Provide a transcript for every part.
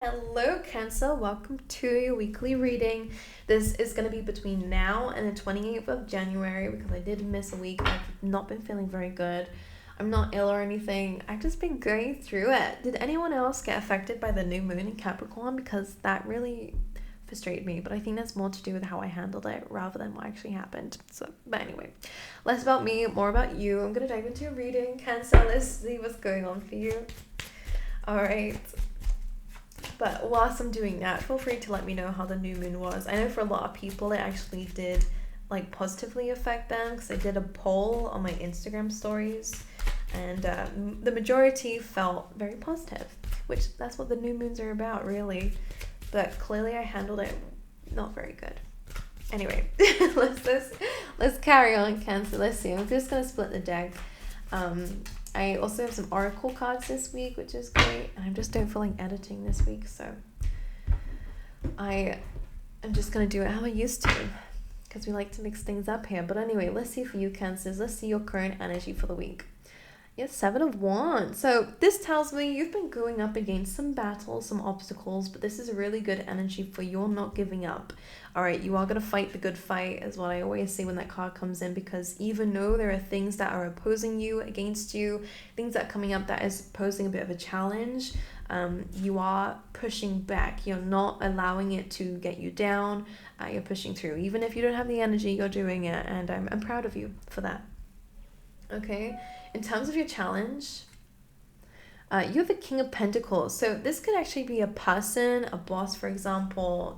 Hello, Cancer. Welcome to your weekly reading. This is going to be between now and the 28th of January because I did miss a week. I've not been feeling very good. I'm not ill or anything. I've just been going through it. Did anyone else get affected by the new moon in Capricorn? Because that really frustrated me, but I think that's more to do with how I handled it rather than what actually happened. But anyway, less about me, more about you. I'm going to dive into your reading, Cancer. Let's see what's going on for you. All right. But whilst I'm doing that, feel free to let me know how the new moon was. I know for a lot of people it actually did positively affect them because I did a poll on my Instagram stories and the majority felt very positive, which that's what the new moons are about, really. But clearly I handled it not very good. Anyway, let's carry on, Cancer. Let's see. I'm just gonna split the deck. I also have some oracle cards this week, which is great. And I just don't feel like editing this week, so I'm just going to do it how I used to because we like to mix things up here. But anyway, let's see for you, Cancers. Let's see your current energy for the week. Yes, 7 of Wands. So this tells me you've been going up against some battles, some obstacles, but this is a really good energy for you're not giving up. All right, you are going to fight the good fight is what I always say when that card comes in, because even though there are things that are opposing you, against you, things that are coming up that is posing a bit of a challenge, you are pushing back. You're not allowing it to get you down. You're pushing through. Even if you don't have the energy, you're doing it, and I'm proud of you for that. Okay, in terms of your challenge, you have the King of Pentacles. So this could actually be a person, a boss, for example,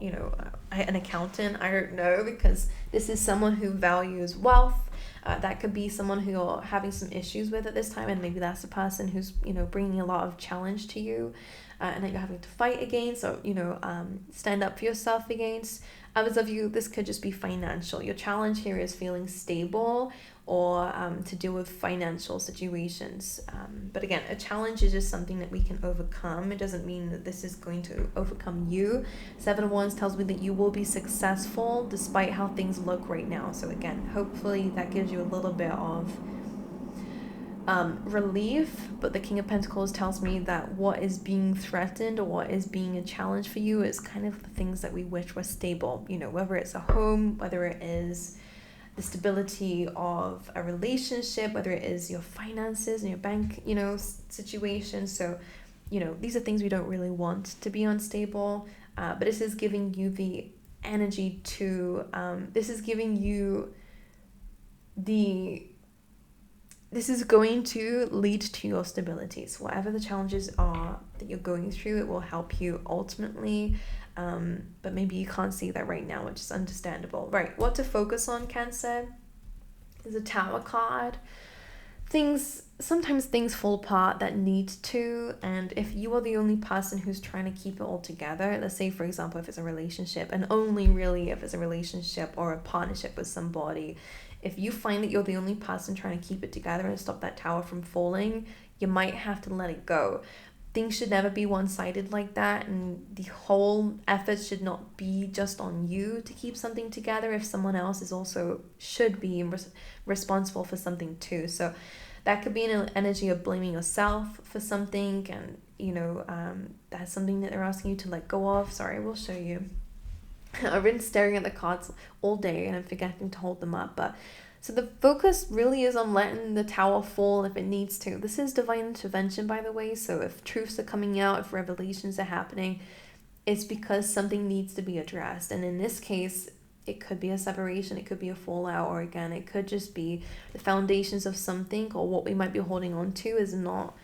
an accountant. I don't know, because this is someone who values wealth. That could be someone who you're having some issues with at this time, and maybe that's a person who's, bringing a lot of challenge to you and that you're having to fight against or, stand up for yourself against. Others of you, this could just be financial. Your challenge here is feeling stable or to deal with financial situations. But again, a challenge is just something that we can overcome. It doesn't mean that this is going to overcome you. 7 of Wands tells me that you will be successful despite how things look right now. So again, hopefully that gives you a little bit of relief. But the King of Pentacles tells me that what is being threatened or what is being a challenge for you is kind of the things that we wish were stable. Whether it's a home, whether it is the stability of a relationship, whether it is your finances and your bank, situation. So, these are things we don't really want to be unstable, but this is giving you the energy to, this is going to lead to your stability. So whatever the challenges are that you're going through, it will help you ultimately. But maybe you can't see that right now, which is understandable. Right, what to focus on, Cancer? Is a Tower card. Sometimes things fall apart that need to, and if you are the only person who's trying to keep it all together, let's say for example if it's a relationship, and only really if it's a relationship or a partnership with somebody, if you find that you're the only person trying to keep it together and stop that tower from falling, you might have to let it go. Things should never be one-sided like that, and the whole effort should not be just on you to keep something together if someone else is also should be responsible for something too. So that could be an energy of blaming yourself for something, and that's something that they're asking you to let go of. Sorry, we'll show you. I've been staring at the cards all day and I'm forgetting to hold them up, but so the focus really is on letting the tower fall if it needs to. This is divine intervention, by the way, so if truths are coming out, if revelations are happening, it's because something needs to be addressed. And in this case, it could be a separation, it could be a fallout, or again, it could just be the foundations of something, or what we might be holding on to is not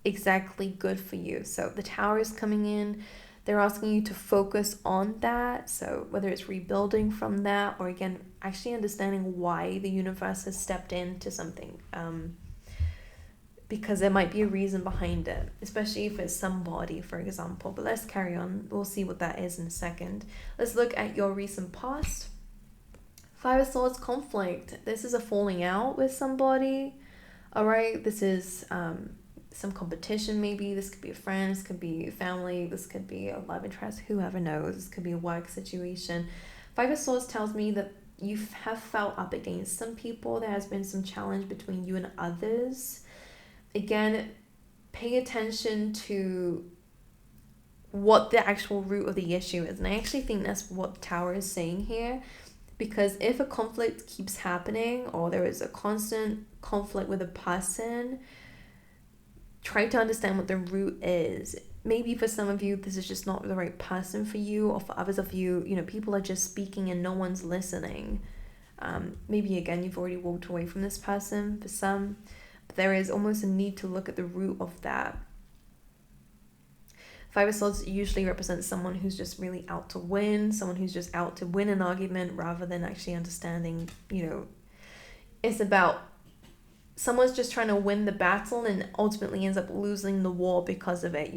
exactly good for you. So the tower is coming in. They're asking you to focus on that. So whether it's rebuilding from that, or again, actually understanding why the universe has stepped into something. Because there might be a reason behind it, especially if it's somebody, for example. But let's carry on. We'll see what that is in a second. Let's look at your recent past. 5 of Swords, conflict. This is a falling out with somebody. All right, this is some competition maybe. This could be a friend, this could be family, this could be a love interest, whoever knows. This could be a work situation. 5 of Swords tells me that you have felt up against some people. There has been some challenge between you and others. Again, pay attention to what the actual root of the issue is. And I actually think that's what the Tower is saying here. Because if a conflict keeps happening, or there is a constant conflict with a person, try to understand what the root is. Maybe for some of you, this is just not the right person for you, or for others of you, people are just speaking and no one's listening. Maybe again, you've already walked away from this person for some, but there is almost a need to look at the root of that. Five of Swords usually represents someone who's just really out to win, someone who's just out to win an argument rather than actually understanding, it's about someone's just trying to win the battle and ultimately ends up losing the war because of it.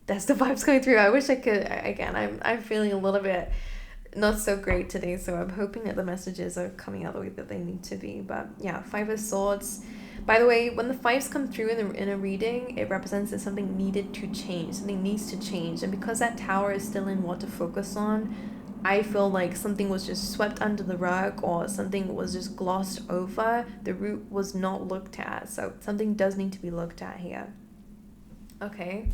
That's the vibes going through. I wish I could, again, I'm feeling a little bit not so great today, so I'm hoping that the messages are coming out the way that they need to be. But yeah, Five of Swords. By the way, when the fives come through in a reading, it represents that something needed to change, something needs to change. And because that Tower is still in what to focus on, I feel like something was just swept under the rug, or something was just glossed over. The root was not looked at, so something does need to be looked at here. Okay,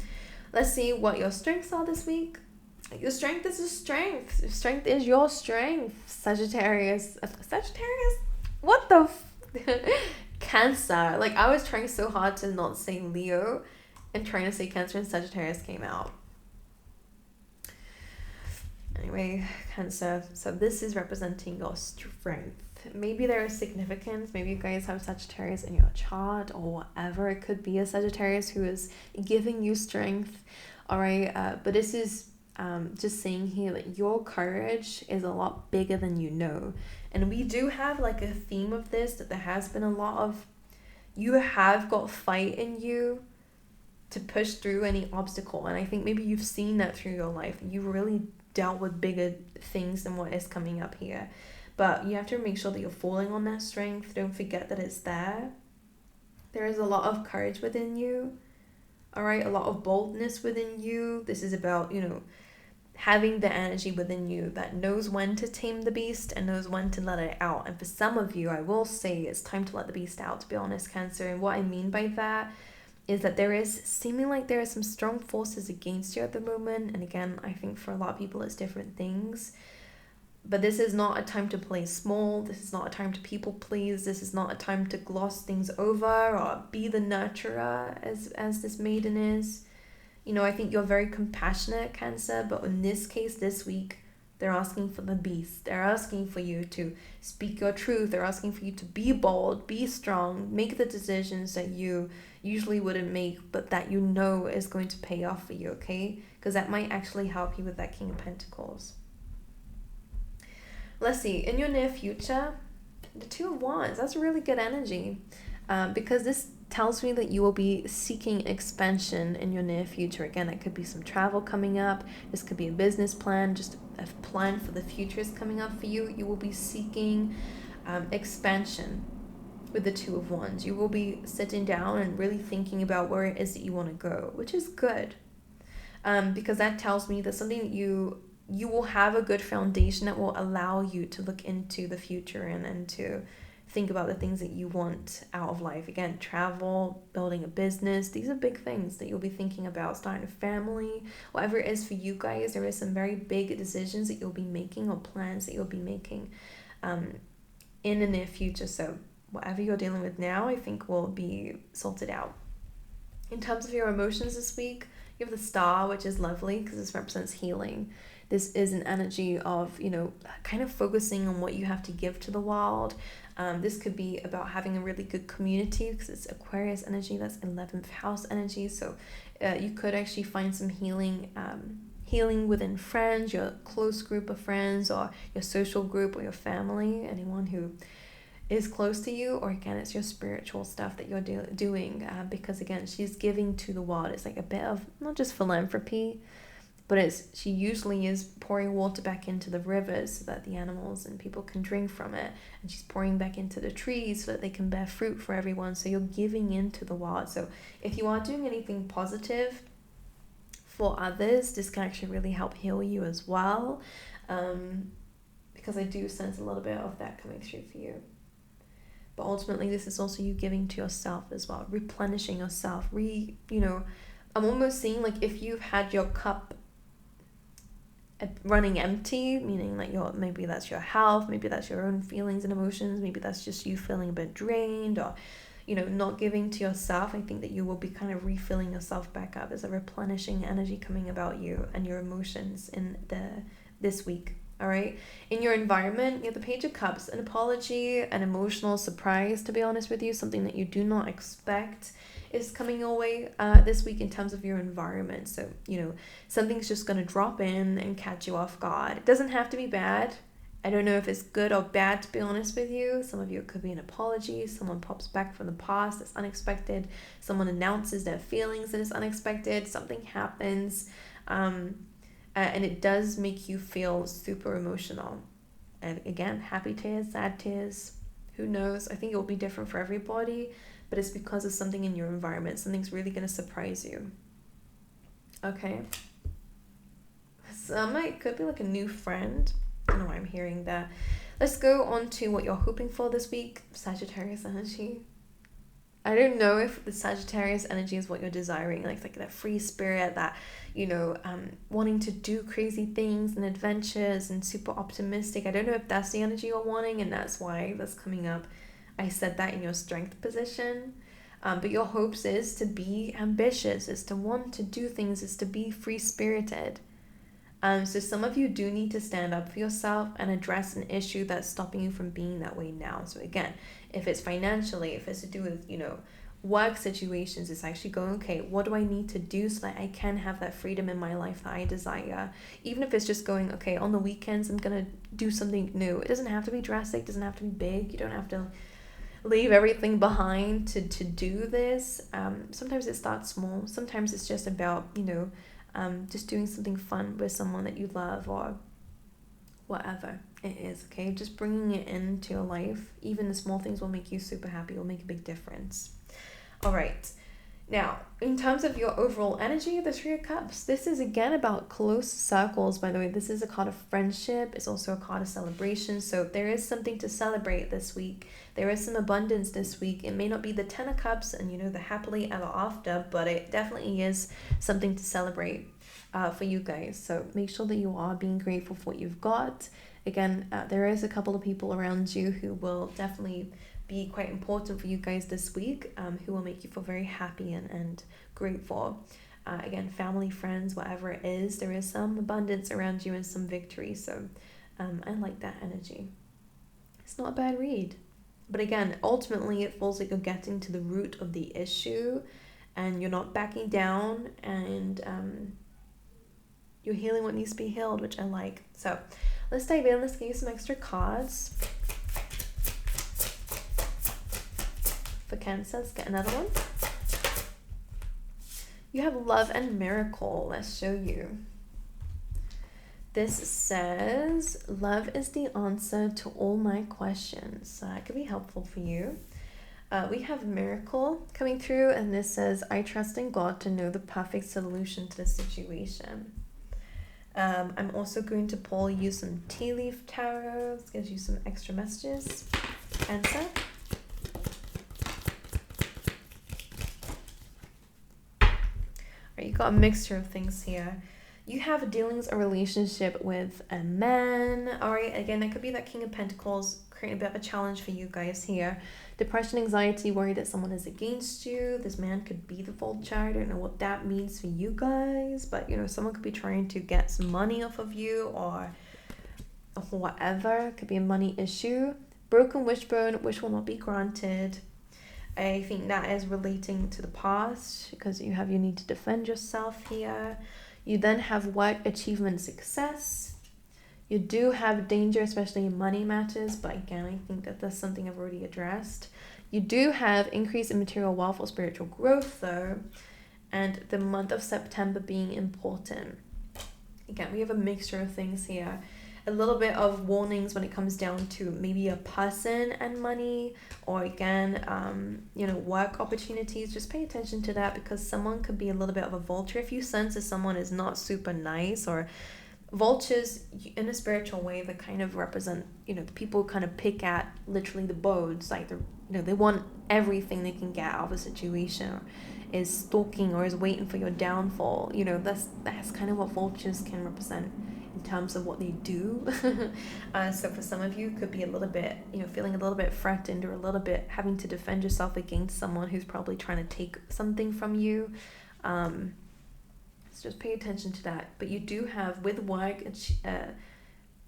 let's see what your strengths are this week. Your strength is your strength. Your strength is your strength. Sagittarius. What the Cancer. Like, I was trying so hard to not say Leo and trying to say Cancer, and Sagittarius came out. Anyway, Cancer. So this is representing your strength. Maybe there is significance. Maybe you guys have Sagittarius in your chart or whatever. It could be a Sagittarius who is giving you strength. All right. But this is just saying here that your courage is a lot bigger than you know. And we do have like a theme of this, that there has been a lot of, you have got fight in you to push through any obstacle. And I think maybe you've seen that through your life. You really dealt with bigger things than what is coming up here. But you have to make sure that you're falling on that strength. Don't forget that it's there. There is a lot of courage within you. All right, a lot of boldness within you. This is about, having the energy within you that knows when to tame the beast and knows when to let it out. And for some of you, I will say it's time to let the beast out, to be honest, Cancer. And what I mean by that is that there is seeming like there are some strong forces against you at the moment. And again, I think for a lot of people, it's different things. But this is not a time to play small. This is not a time to people please. This is not a time to gloss things over or be the nurturer as this maiden is. I think you're very compassionate, Cancer, but in this case, this week, they're asking for the beast. They're asking for you to speak your truth. They're asking for you to be bold, be strong, make the decisions that you usually wouldn't make, but that is going to pay off for you, okay? Because that might actually help you with that King of Pentacles. Let's see, in your near future, the Two of Wands, that's really good energy. Because this tells me that you will be seeking expansion in your near future. Again, it could be some travel coming up. This could be a business plan, just a plan for the future is coming up for you. You will be seeking expansion with the Two of Wands. You will be sitting down and really thinking about where it is that you want to go, which is good. Because that tells me that something that you will have a good foundation that will allow you to look into the future and to think about the things that you want out of life. Again, travel, building a business. These are big things that you'll be thinking about. Starting a family, whatever it is for you guys, there is some very big decisions that you'll be making or plans that you'll be making in the near future. So whatever you're dealing with now, I think will be sorted out. In terms of your emotions this week, you have the Star, which is lovely because this represents healing. This is an energy of, kind of focusing on what you have to give to the world. This could be about having a really good community because it's Aquarius energy, that's 11th house energy. So you could actually find some healing within friends, your close group of friends, or your social group, or your family, anyone who is close to you. Or again, it's your spiritual stuff that you're doing because again, she's giving to the world. It's like a bit of not just philanthropy, but she usually is pouring water back into the rivers so that the animals and people can drink from it. And she's pouring back into the trees so that they can bear fruit for everyone. So you're giving into the world. So if you are doing anything positive for others, this can actually really help heal you as well. Because I do sense a little bit of that coming through for you. But ultimately, this is also you giving to yourself as well, replenishing yourself, I'm almost seeing like if you've had your cup running empty, meaning like maybe that's your health, maybe that's your own feelings and emotions, maybe that's just you feeling a bit drained, or not giving to yourself. I think that you will be kind of refilling yourself back up. There's a replenishing energy coming about you and your emotions in this week. All right, in your environment, you have the Page of Cups, an apology, an emotional surprise, to be honest with you, something that you do not expect is coming your way this week in terms of your environment. So, something's just going to drop in and catch you off guard. It doesn't have to be bad. I don't know if it's good or bad, to be honest with you. Some of you, it could be an apology. Someone pops back from the past that's unexpected. Someone announces their feelings and it's unexpected. Something happens. And it does make you feel super emotional. And again, happy tears, sad tears, who knows? I think it will be different for everybody, but it's because of something in your environment. Something's really going to surprise you. Okay. It could be like a new friend. I don't know why I'm hearing that. Let's go on to what you're hoping for this week. Sagittarius energy. I don't know if the Sagittarius energy is what you're desiring, like that free spirit, that, wanting to do crazy things and adventures and super optimistic. I don't know if that's the energy you're wanting, and that's why that's coming up. I said that in your strength position. But your hopes is to be ambitious, is to want to do things, is to be free-spirited. So some of you do need to stand up for yourself and address an issue that's stopping you from being that way now. So again, if it's financially, if it's to do with, work situations, it's actually going, okay, what do I need to do so that I can have that freedom in my life that I desire? Even if it's just going, okay, on the weekends, I'm going to do something new. It doesn't have to be drastic, doesn't have to be big. You don't have to leave everything behind to do this. Sometimes it starts small. Sometimes it's just about, just doing something fun with someone that you love, or whatever it is, okay? Just bringing it into your life. Even the small things will make you super happy, will make a big difference. All right. Now, in terms of your overall energy, the Three of Cups, this is again about close circles, by the way. This is a card of friendship. It's also a card of celebration. So there is something to celebrate this week. There is some abundance this week. It may not be the Ten of Cups and, the happily ever after, but it definitely is something to celebrate for you guys. So make sure that you are being grateful for what you've got. Again, there is a couple of people around you who will definitely be quite important for you guys this week, who will make you feel very happy and grateful. Again, family, friends, whatever it is, there is some abundance around you and some victory. So I like that energy. It's not a bad read. But again, ultimately, it feels like you're getting to the root of the issue and you're not backing down, and you're healing what needs to be healed, which I like. So let's dive in. Let's get you some extra cards. For Cancer, let's get another one. You have Love and Miracle. Let's show you. This says, love is the answer to all my questions. So that could be helpful for you. We have Miracle coming through, and this says, I trust in God to know the perfect solution to the situation. I'm also going to pull you some tea leaf tarot. This gives you some extra messages. Cancer. You got a mixture of things here. You have dealings or relationship with a man. All right, again, that could be that King of Pentacles, creating a bit of a challenge for you guys here. Depression, anxiety, worry that someone is against you. This man could be the vulture. I don't know what that means for you guys, but someone could be trying to get some money off of you, or whatever. It could be a money issue. Broken wishbone, wish will not be granted. I think that is relating to the past, because you need to defend yourself here. You then have work, achievement, success. You do have danger, especially in money matters, but again, I think that that's something I've already addressed. You do have increase in material wealth or spiritual growth, though, and the month of September being important. Again, we have a mixture of things here. A little bit of warnings when it comes down to maybe a person and money, or again, work opportunities. Just pay attention to that, because someone could be a little bit of a vulture. If you sense that someone is not super nice, or vultures in a spiritual way that kind of represent, the people kind of pick at literally the bones, like they want everything they can get out of a situation. is stalking or is waiting for your downfall. You know, that's kind of what vultures can represent in terms of what they do. So for some of you, it could be a little bit, you know, feeling a little bit threatened or a little bit having to defend yourself against someone who's probably trying to take something from you. So just pay attention to that. But you do have, with work,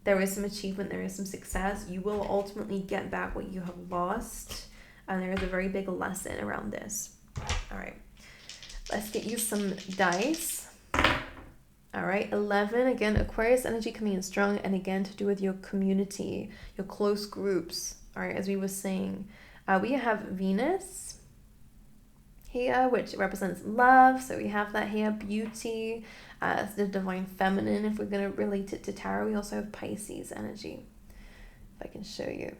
there is some achievement, there is some success. You will ultimately get back what you have lost. And there is a very big lesson around this. All right. Let's get you some dice. All right. 11. Again, Aquarius energy coming in strong. And again, to do with your community, your close groups. All right. As we were saying, we have Venus here, which represents love. So we have that here, beauty, the divine feminine. If we're going to relate it to tarot, we also have Pisces energy. If I can show you.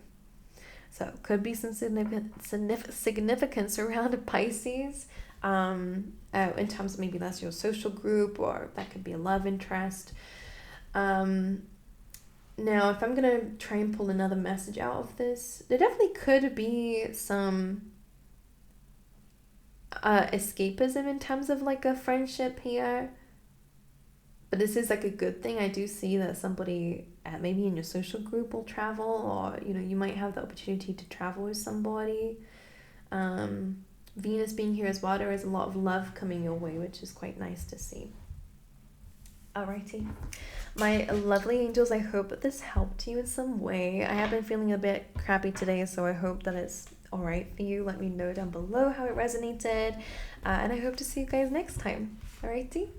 So could be some significance around Pisces, in terms of maybe that's your social group, or that could be a love interest. Now, if I'm going to try and pull another message out of this, there definitely could be some escapism in terms of like a friendship here. But this is like a good thing. I do see that somebody maybe in your social group will travel, or, you know, you might have the opportunity to travel with somebody. Venus being here as well, there is a lot of love coming your way, which is quite nice to see. Alrighty. My lovely angels, I hope that this helped you in some way. I have been feeling a bit crappy today, so I hope that it's alright for you. Let me know down below how it resonated. And I hope to see you guys next time. Alrighty.